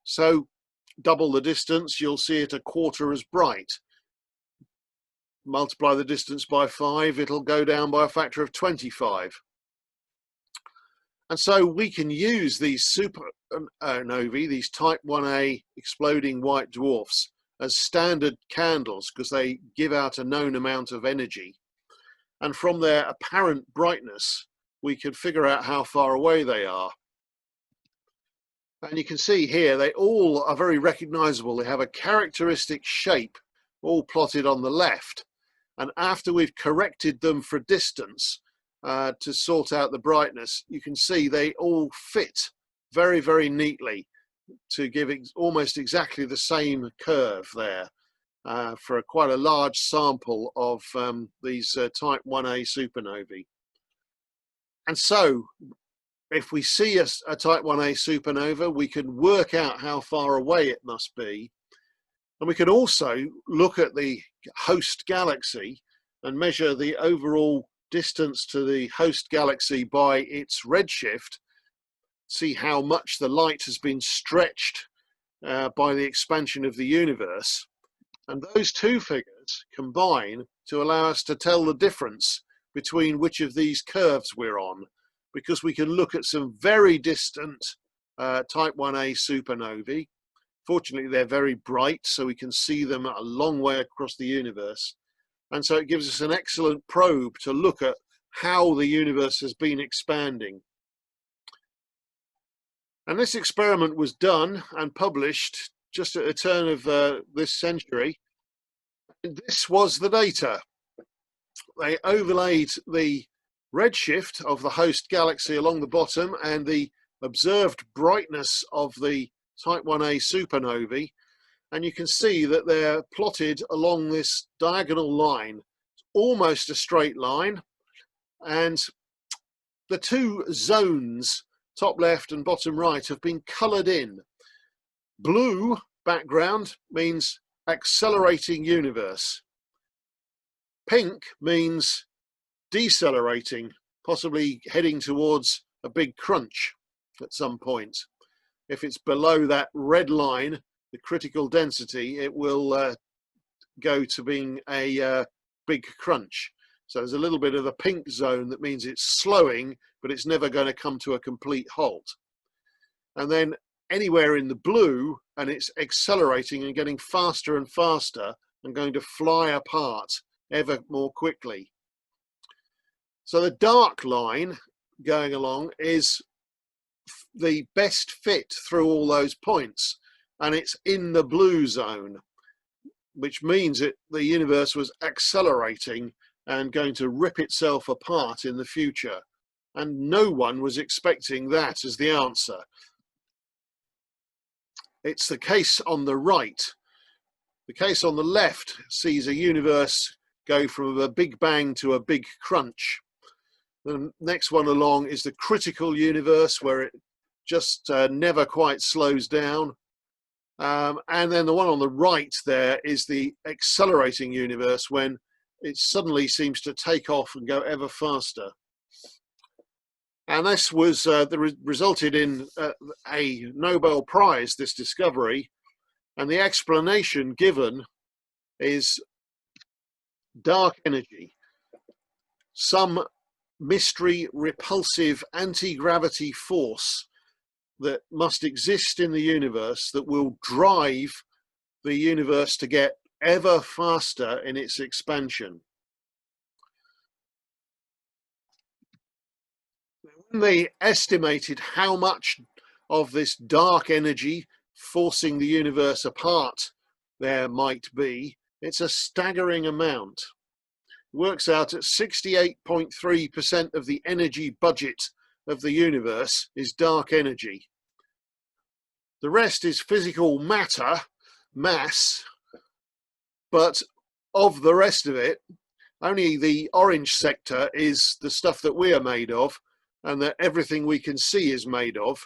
So double the distance, you'll see it a quarter as bright. Multiply the distance by 5, it'll go down by a factor of 25. And so we can use these supernovae, these type 1a exploding white dwarfs, as standard candles because they give out a known amount of energy. And from their apparent brightness, we can figure out how far away they are. And you can see here, they all are very recognizable. They have a characteristic shape, all plotted on the left. And after we've corrected them for distance, to sort out the brightness, you can see they all fit very, very neatly to give almost exactly the same curve there for quite a large sample of these type 1a supernovae. And so if we see a type 1a supernova, we can work out how far away it must be. And we can also look at the host galaxy and measure the overall distance to the host galaxy by its redshift, see how much the light has been stretched by the expansion of the universe. And those two figures combine to allow us to tell the difference between which of these curves we're on, because we can look at some very distant type 1a supernovae. Fortunately, they're very bright, so we can see them a long way across the universe. And so it gives us an excellent probe to look at how the universe has been expanding. And this experiment was done and published just at the turn of this century. And this was the data. They overlaid the redshift of the host galaxy along the bottom and the observed brightness of the type 1a supernovae, and you can see that they're plotted along this diagonal line, almost a straight line, and the two zones, top left and bottom right, have been coloured in. Blue background means accelerating universe. Pink means decelerating, possibly heading towards a big crunch at some point. If it's below that red line, the critical density, it will go to being a big crunch. So there's a little bit of the pink zone that means it's slowing, but it's never going to come to a complete halt. And then anywhere in the blue, and it's accelerating and getting faster and faster and going to fly apart ever more quickly. So the dark line going along is the best fit through all those points, and it's in the blue zone, which means the universe was accelerating and going to rip itself apart in the future. And no one was expecting that as the answer. It's the case on the right. The case on the left sees a universe go from a big bang to a big crunch. The next one along is the critical universe, where it just never quite slows down. And then the one on the right there is the accelerating universe, when it suddenly seems to take off and go ever faster. And this was resulted in a Nobel Prize, this discovery. And the explanation given is dark energy, some mystery repulsive anti-gravity force that must exist in the universe that will drive the universe to get ever faster in its expansion. When they estimated how much of this dark energy forcing the universe apart there might be, it's a staggering amount. It works out at 68.3% of the energy budget of the universe is dark energy. The rest is physical matter, mass, but of the rest of it, only the orange sector is the stuff that we are made of and that everything we can see is made of.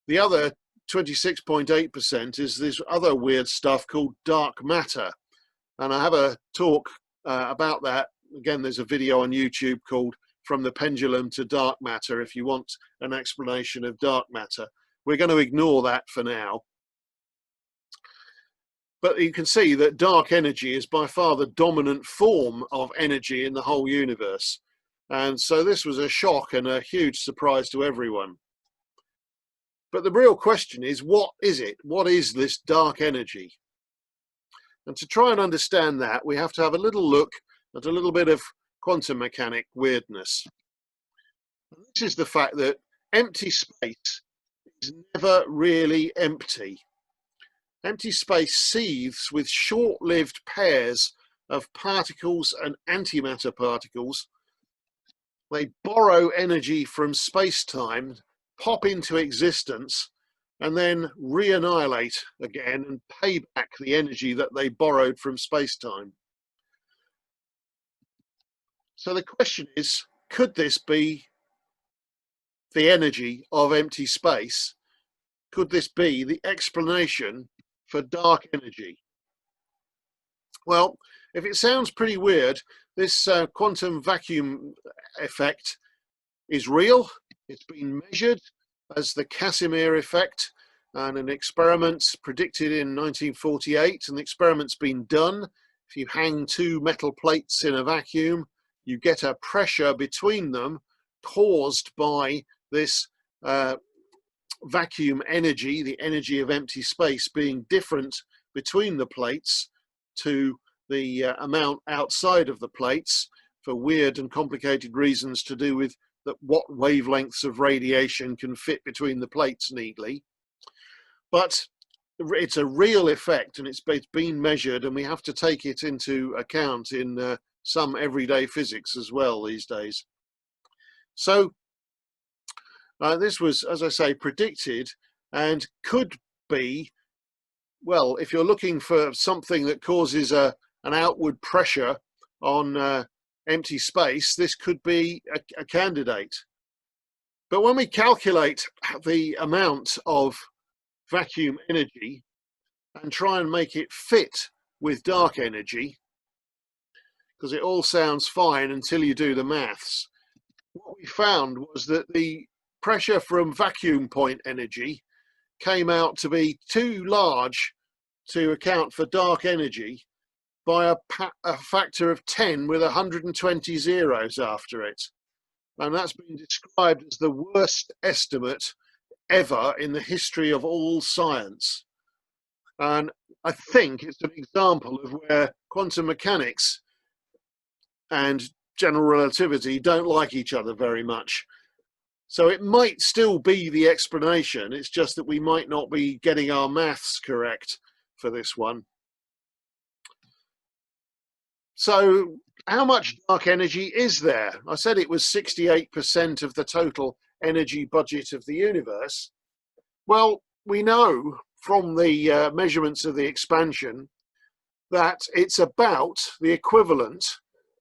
The other 26.8% is this other weird stuff called dark matter. And I have a talk about that. Again, there's a video on YouTube called From the Pendulum to Dark Matter if you want an explanation of dark matter. We're going to ignore that for now. But you can see that dark energy is by far the dominant form of energy in the whole universe. And so this was a shock and a huge surprise to everyone. But the real question is, what is it? What is this dark energy? And to try and understand that, we have to have a little look at a little bit of quantum mechanic weirdness. And this is the fact that empty space is never really empty. Empty space seethes with short-lived pairs of particles and antimatter particles. They borrow energy from space-time, pop into existence, and then re-annihilate again and pay back the energy that they borrowed from space-time. So the question is, could this be the energy of empty space? Could this be the explanation for dark energy? Well, if it sounds pretty weird, this quantum vacuum effect is real. It's been measured as the Casimir Effect, and an experiment predicted in 1948, and the experiment's been done. If you hang two metal plates in a vacuum, you get a pressure between them caused by this vacuum energy, the energy of empty space being different between the plates to the amount outside of the plates, for weird and complicated reasons to do with what wavelengths of radiation can fit between the plates neatly. But it's a real effect, and it's been measured, and we have to take it into account in some everyday physics as well these days. So this was, as I say, predicted, and could be, well, if you're looking for something that causes an outward pressure on empty space, this could be a candidate. But when we calculate the amount of vacuum energy and try and make it fit with dark energy, because it all sounds fine until you do the maths, what we found was that the pressure from vacuum point energy came out to be too large to account for dark energy by a factor of 10 with 120 zeros after it. And that's been described as the worst estimate ever in the history of all science. And I think it's an example of where quantum mechanics and general relativity don't like each other very much. So it might still be the explanation, it's just that we might not be getting our maths correct for this one. So how much dark energy is there? I said it was 68% of the total energy budget of the universe. Well, we know from the measurements of the expansion that it's about the equivalent,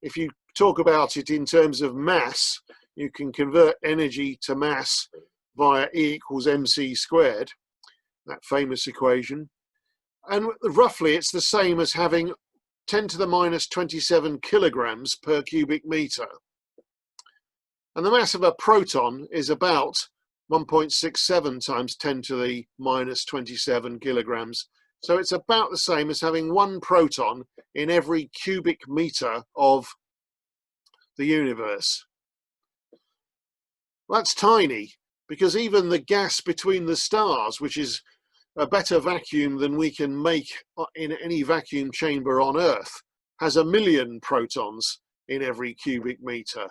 if you talk about it in terms of mass, you can convert energy to mass via E equals mc squared, that famous equation. And roughly it's the same as having 10 to the minus 27 kilograms per cubic meter. And the mass of a proton is about 1.67 times 10 to the minus 27 kilograms. So it's about the same as having one proton in every cubic meter of the universe. That's tiny, because even the gas between the stars, which is a better vacuum than we can make in any vacuum chamber on Earth, has 1 million protons in every cubic meter.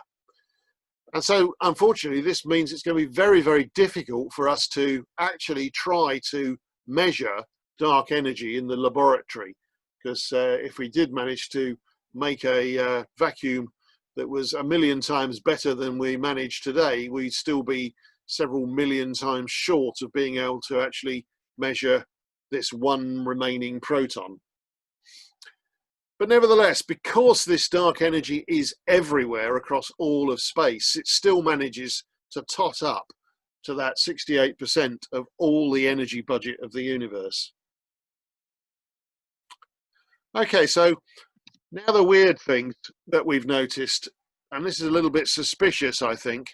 And so, unfortunately, this means it's going to be very, very difficult for us to actually try to measure dark energy in the laboratory. Because if we did manage to make a vacuum that was 1 million times better than we manage today, we'd still be several million times short of being able to actually measure this one remaining proton. But nevertheless, because this dark energy is everywhere across all of space, it still manages to tot up to that 68% of all the energy budget of the universe. Okay, so now the weird things that we've noticed, and this is a little bit suspicious, I think.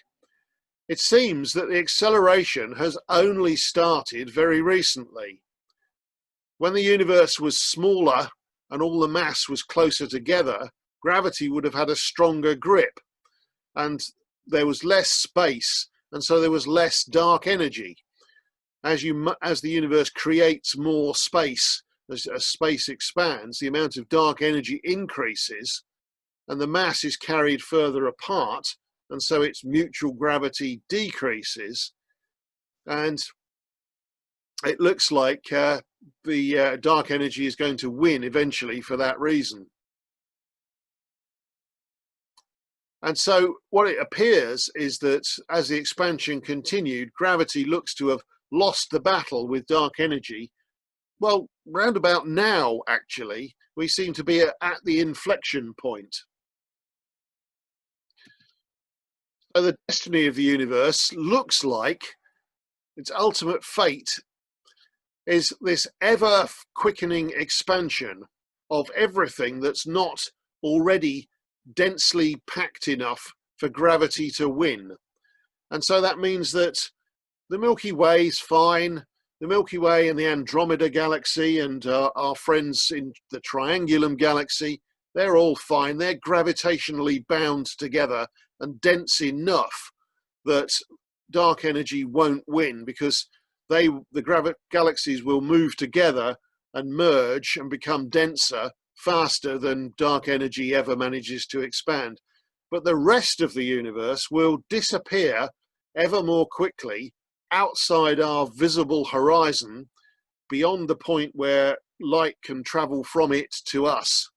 It seems that the acceleration has only started very recently. When the universe was smaller and all the mass was closer together, gravity would have had a stronger grip, and there was less space, and so there was less dark energy. As the universe creates more space, as space expands, the amount of dark energy increases, and the mass is carried further apart, and so its mutual gravity decreases, and it looks like the dark energy is going to win eventually for that reason. And so what it appears is that as the expansion continued, gravity looks to have lost the battle with dark energy. Well, round about now, actually, we seem to be at the inflection point. So the destiny of the universe looks like its ultimate fate is this ever quickening expansion of everything that's not already densely packed enough for gravity to win. And so that means that the Milky Way is fine. The Milky Way and the Andromeda galaxy and our friends in the Triangulum galaxy, they're all fine. They're gravitationally bound together and dense enough that dark energy won't win, because the galaxies will move together and merge and become denser faster than dark energy ever manages to expand. But the rest of the universe will disappear ever more quickly outside our visible horizon, beyond the point where light can travel from it to us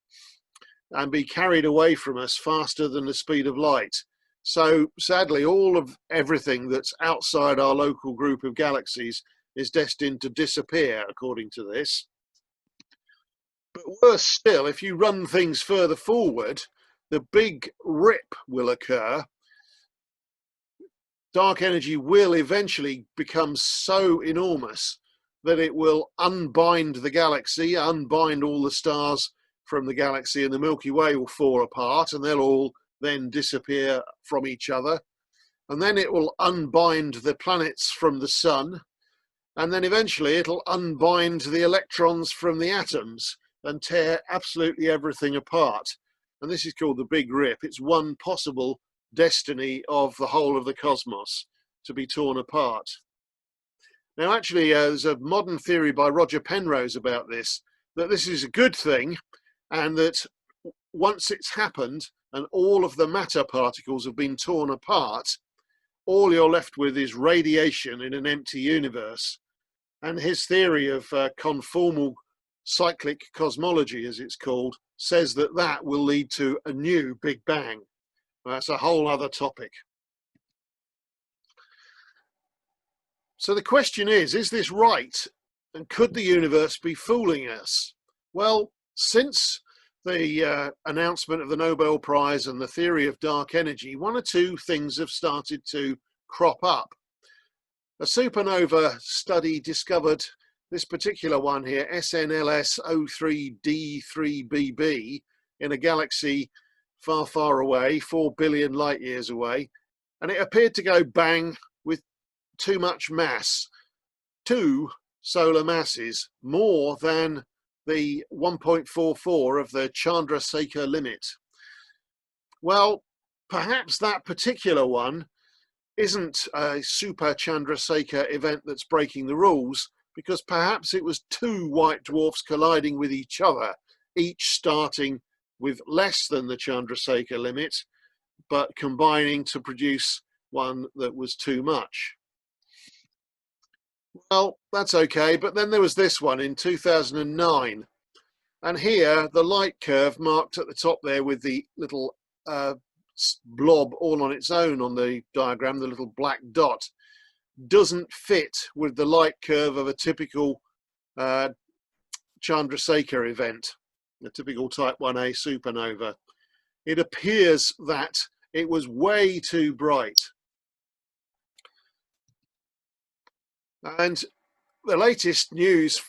and be carried away from us faster than the speed of light. So sadly, all of everything that's outside our local group of galaxies is destined to disappear, according to this. But worse still, if you run things further forward, the big rip will occur. Dark energy will eventually become so enormous that it will unbind the galaxy, unbind all the stars from the galaxy, and the Milky Way will fall apart, and they'll all then disappear from each other. And then it will unbind the planets from the sun, and then eventually it'll unbind the electrons from the atoms and tear absolutely everything apart. And this is called the Big Rip. It's one possible destiny of the whole of the cosmos, to be torn apart. Now actually there's a modern theory by Roger Penrose about this, that this is a good thing, and that once it's happened and all of the matter particles have been torn apart, all you're left with is radiation in an empty universe. And his theory of conformal cyclic cosmology, as it's called, says that that will lead to a new Big Bang. That's a whole other topic. So the question is this right? And could the universe be fooling us? Well, since the announcement of the Nobel Prize and the theory of dark energy, one or two things have started to crop up. A supernova study discovered this particular one here, SNLS 03D3BB, in a galaxy far, far away, 4 billion light years away, and it appeared to go bang with too much mass, 2 solar masses, more than the 1.44 of the Chandrasekhar limit. Well, perhaps that particular one isn't a super Chandrasekhar event that's breaking the rules, because perhaps it was 2 white dwarfs colliding with each other, each starting with less than the Chandrasekhar limit, but combining to produce one that was too much. Well, that's okay, but then there was this one in 2009. And here, the light curve marked at the top there with the little blob all on its own on the diagram, the little black dot, doesn't fit with the light curve of a typical Chandrasekhar event, a typical type 1a supernova. It appears that it was way too bright. And the latest news,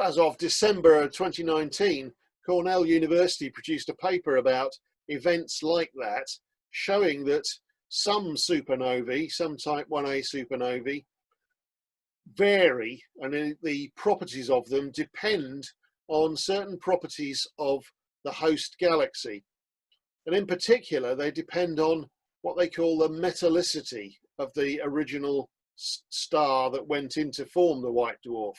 as of December 2019, Cornell University produced a paper about events like that, showing that some supernovae, some type 1a supernovae, vary, and the properties of them depend on certain properties of the host galaxy. And in particular, they depend on what they call the metallicity of the original star that went in to form the white dwarf.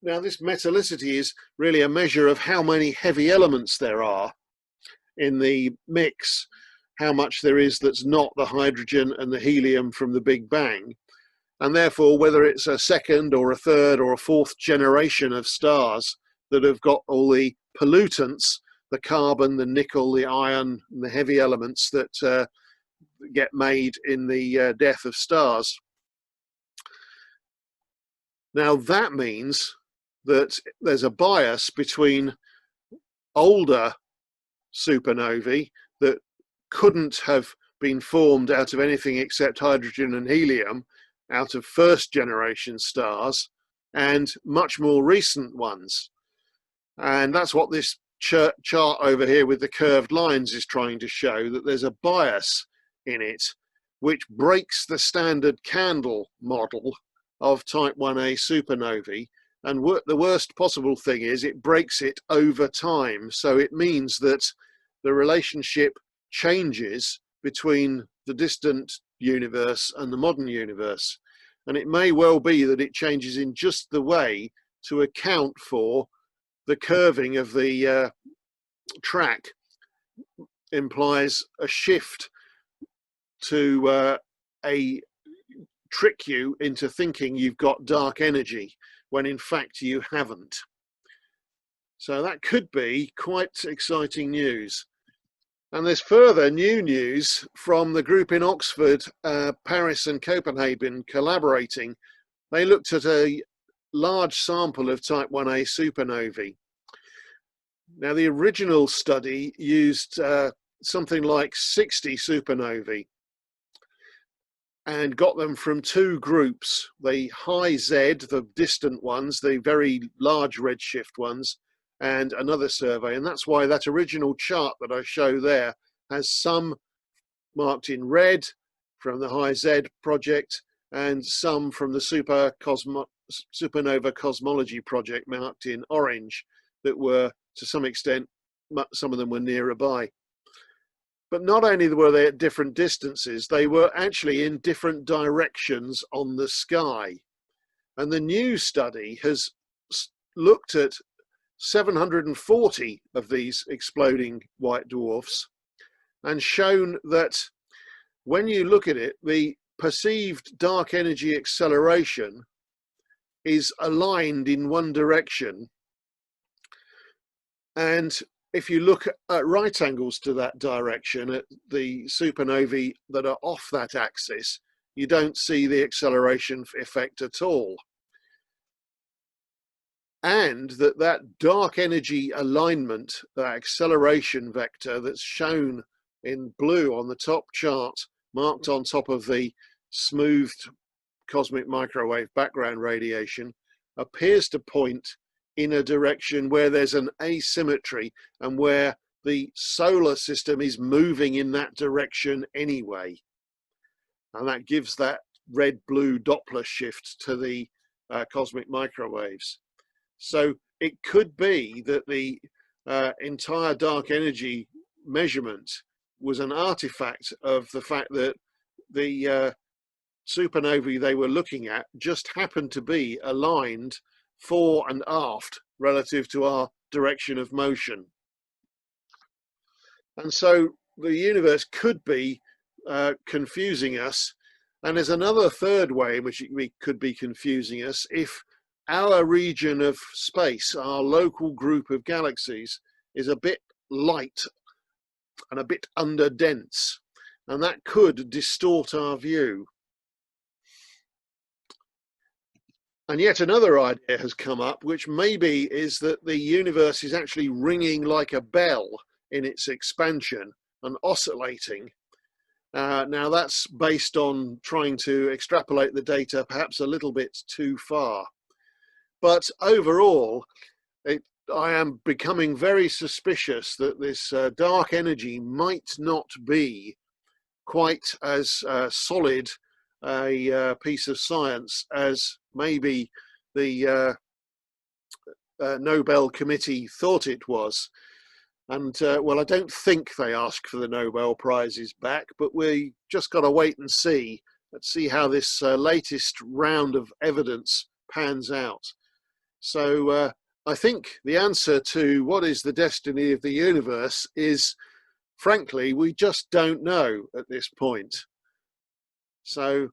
Now, this metallicity is really a measure of how many heavy elements there are in the mix, how much there is that's not the hydrogen and the helium from the Big Bang, and therefore whether it's a second or a third or a fourth generation of stars that have got all the pollutants, the carbon, the nickel, the iron, and the heavy elements that get made in the death of stars. Now that means that there's a bias between older supernovae that couldn't have been formed out of anything except hydrogen and helium, out of first generation stars, and much more recent ones. And that's what this chart over here with the curved lines is trying to show, that there's a bias in it which breaks the standard candle model of type 1a supernovae. And the worst possible thing is it breaks it over time. So it means that the relationship changes between the distant universe and the modern universe. And it may well be that it changes in just the way to account for the curving of the track implies a shift to trick you into thinking you've got dark energy, when in fact you haven't. So that could be quite exciting news. And there's further new news from the group in Oxford, Paris and Copenhagen collaborating. They looked at a large sample of type 1a supernovae. Now the original study used something like 60 supernovae and got them from 2 groups, the high Z, the distant ones, the very large redshift ones, and another survey. And that's why that original chart that I show there has some marked in red from the high Z project and some from the Supernova Cosmology project marked in orange, that were, to some extent, some of them were nearby. But not only were they at different distances, they were actually in different directions on the sky. And the new study has looked at 740 of these exploding white dwarfs and shown that when you look at it, the perceived dark energy acceleration is aligned in one direction. And if you look at right angles to that direction, at the supernovae that are off that axis, you don't see the acceleration effect at all. and that dark energy alignment, that acceleration vector that's shown in blue on the top chart, marked on top of the smoothed cosmic microwave background radiation, appears to point in a direction where there's an asymmetry and where the solar system is moving in that direction anyway. And that gives that red-blue Doppler shift to the cosmic microwaves. So it could be that the entire dark energy measurement was an artifact of the fact that the supernovae they were looking at just happened to be aligned fore and aft relative to our direction of motion. And so the universe could be confusing us. And there's another third way in which it could be confusing us if our region of space, our local group of galaxies, is a bit light and a bit underdense, and that could distort our view. And yet another idea has come up, which maybe is that the universe is actually ringing like a bell in its expansion and oscillating. Now that's based on trying to extrapolate the data perhaps a little bit too far. But overall, I am becoming very suspicious that this dark energy might not be quite as solid a piece of science as maybe the Nobel Committee thought it was. And well, I don't think they asked for the Nobel Prizes back, but we just got to wait and see. Let's see how this latest round of evidence pans out. So I think the answer to what is the destiny of the universe is, frankly, we just don't know at this point. So